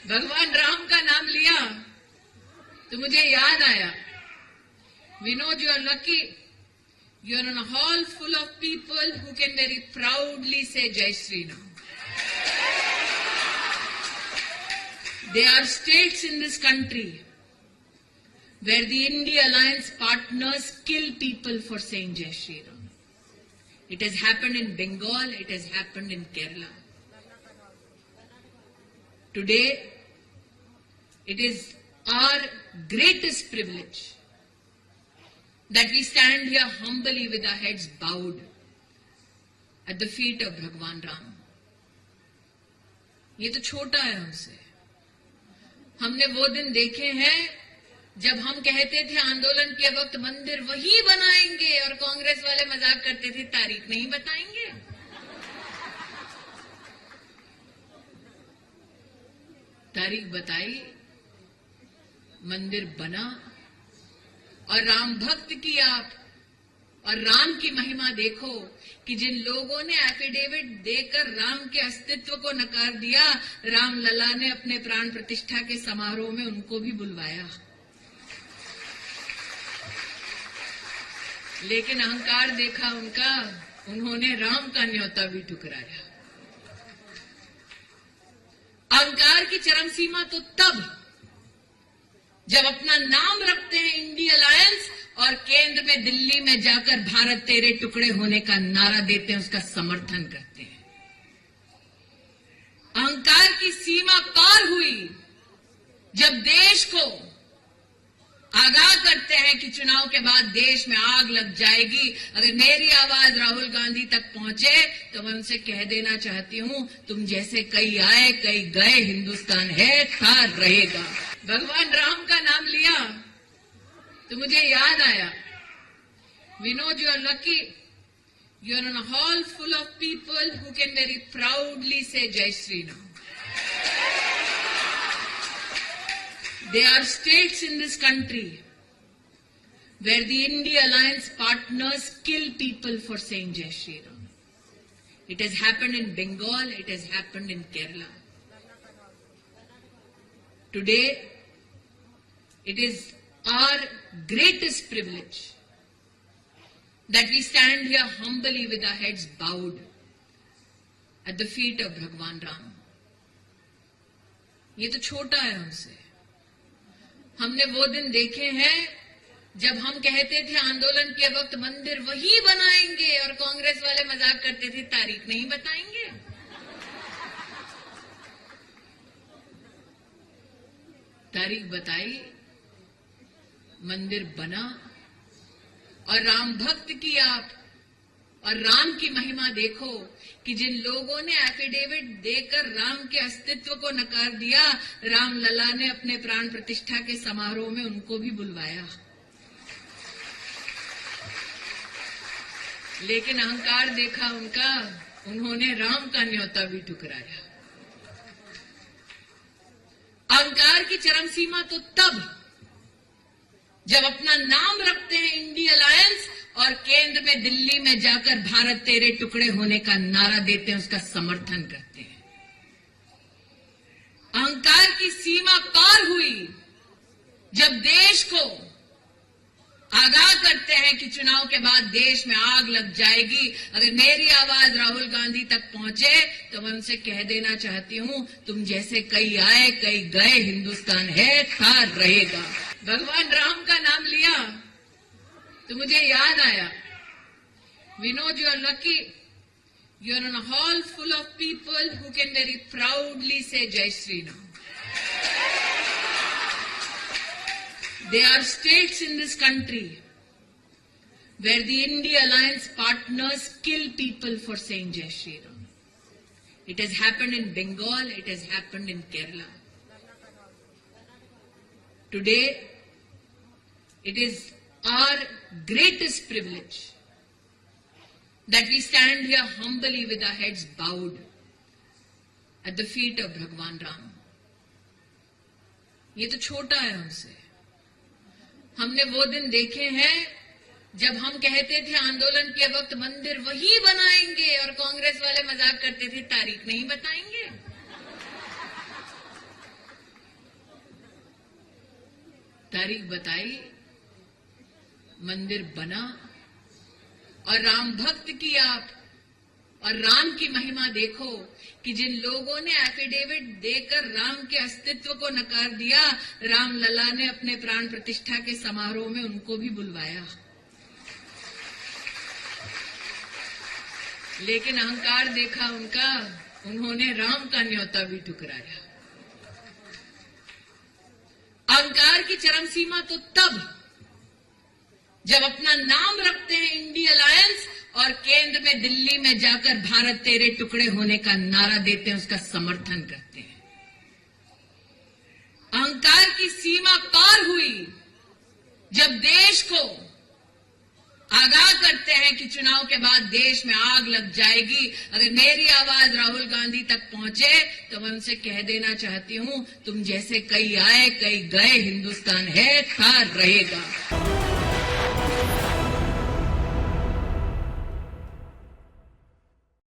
भगवान राम का नाम लिया तो मुझे याद आया, Vinod, you are lucky, you are in a hall full of people who can very proudly say Jai Shri Ram. There are states in this country where the India Alliance partners kill people for saying Jai Shri Ram. It has happened in Bengal, it has happened in Kerala. Today, it is our greatest privilege that we stand here humbly with our heads bowed at the feet of Bhagwan Ram. ये तो छोटा है हमसे. हमने वो दिन देखे हैं जब हम कहते थे आंदोलन के वक्त मंदिर वही बनाएंगे और कांग्रेस वाले मजाक करते थे तारीख नहीं बताएंगे. तारीख बताई, मंदिर बना और राम भक्त की आप और राम की महिमा देखो कि जिन लोगों ने एफिडेविट देकर राम के अस्तित्व को नकार दिया, राम लला ने अपने प्राण प्रतिष्ठा के समारोह में उनको भी बुलवाया. लेकिन अहंकार देखा उनका, उन्होंने राम का न्योता भी ठुकराया. अहंकार की चरम सीमा तो तब जब अपना नाम रखते हैं इंडिया अलायंस और केंद्र में दिल्ली में जाकर भारत तेरे टुकड़े होने का नारा देते हैं, उसका समर्थन करते हैं. अहंकार की सीमा पार हुई जब देश को आगाह करते हैं कि चुनाव के बाद देश में आग लग जाएगी. अगर मेरी आवाज राहुल गांधी तक पहुंचे तो मैं उनसे कह देना चाहती हूं, तुम जैसे कई आए कई गए, हिंदुस्तान है था रहेगा. भगवान राम का नाम लिया तो मुझे याद आया, Vinod, you are lucky, you are in a hall full of people who can very proudly say Jai Shri Ram. There are states in this country where the India Alliance partners kill people for saying Jai Shri Ram. It has happened in Bengal, it has happened in Kerala. Today, it is our greatest privilege that we stand here humbly with our heads bowed at the feet of Bhagwan Ram. ये तो छोटा है हमसे. हमने वो दिन देखे हैं जब हम कहते थे आंदोलन के वक्त मंदिर वही बनाएंगे और कांग्रेस वाले मजाक करते थे तारीख नहीं बताएंगे. तारीख बताई, मंदिर बना और राम भक्त की आप और राम की महिमा देखो कि जिन लोगों ने एफिडेविट देकर राम के अस्तित्व को नकार दिया, राम लला ने अपने प्राण प्रतिष्ठा के समारोह में उनको भी बुलवाया. लेकिन अहंकार देखा उनका, उन्होंने राम का न्योता भी ठुकराया. अहंकार की चरम सीमा तो तब जब अपना नाम रखते हैं इंडिया अलायंस और केंद्र में दिल्ली में जाकर भारत तेरे टुकड़े होने का नारा देते हैं, उसका समर्थन करते हैं. अहंकार की सीमा पार हुई जब देश को आगाह करते हैं कि चुनाव के बाद देश में आग लग जाएगी. अगर मेरी आवाज राहुल गांधी तक पहुंचे तो मैं उनसे कह देना चाहती हूं, तुम जैसे कई आए कई गए, हिंदुस्तान है था रहेगा. भगवान राम का नाम लिया तो मुझे याद आया, Vinod, you are lucky, you are in a hall full of people who can very proudly say Jai Shri Ram. There are states in this country where the India Alliance partners kill people for saying Jai Shri Ram. It has happened in Bengal, it has happened in Kerala. Today, it is our greatest privilege that we stand here humbly with our heads bowed at the feet of Bhagwan Ram. ये तो छोटा है हमसे. हमने वो दिन देखे हैं जब हम कहते थे आंदोलन के वक्त मंदिर वही बनाएंगे और कांग्रेस वाले मजाक करते थे तारीख नहीं बताएंगे. तारीख बताई, मंदिर बना, और राम भक्त की आप और राम की महिमा देखो कि जिन लोगों ने एफिडेविट देकर राम के अस्तित्व को नकार दिया, राम लला ने अपने प्राण प्रतिष्ठा के समारोह में उनको भी बुलवाया। लेकिन अहंकार देखा उनका, उन्होंने राम का न्योता भी ठुकराया। अहंकार की चरम सीमा तो तब जब अपना नाम रखते हैं इंडिया अलायंस और केंद्र में दिल्ली में जाकर भारत तेरे टुकड़े होने का नारा देते हैं, उसका समर्थन करते हैं। अहंकार की सीमा पार हुई जब देश को आगाह करते हैं कि चुनाव के बाद देश में आग लग जाएगी। अगर मेरी आवाज राहुल गांधी तक पहुंचे तो मैं उनसे कह देना चाहती हूं, तुम जैसे कई आए कई गए, हिंदुस्तान है, था, रहेगा।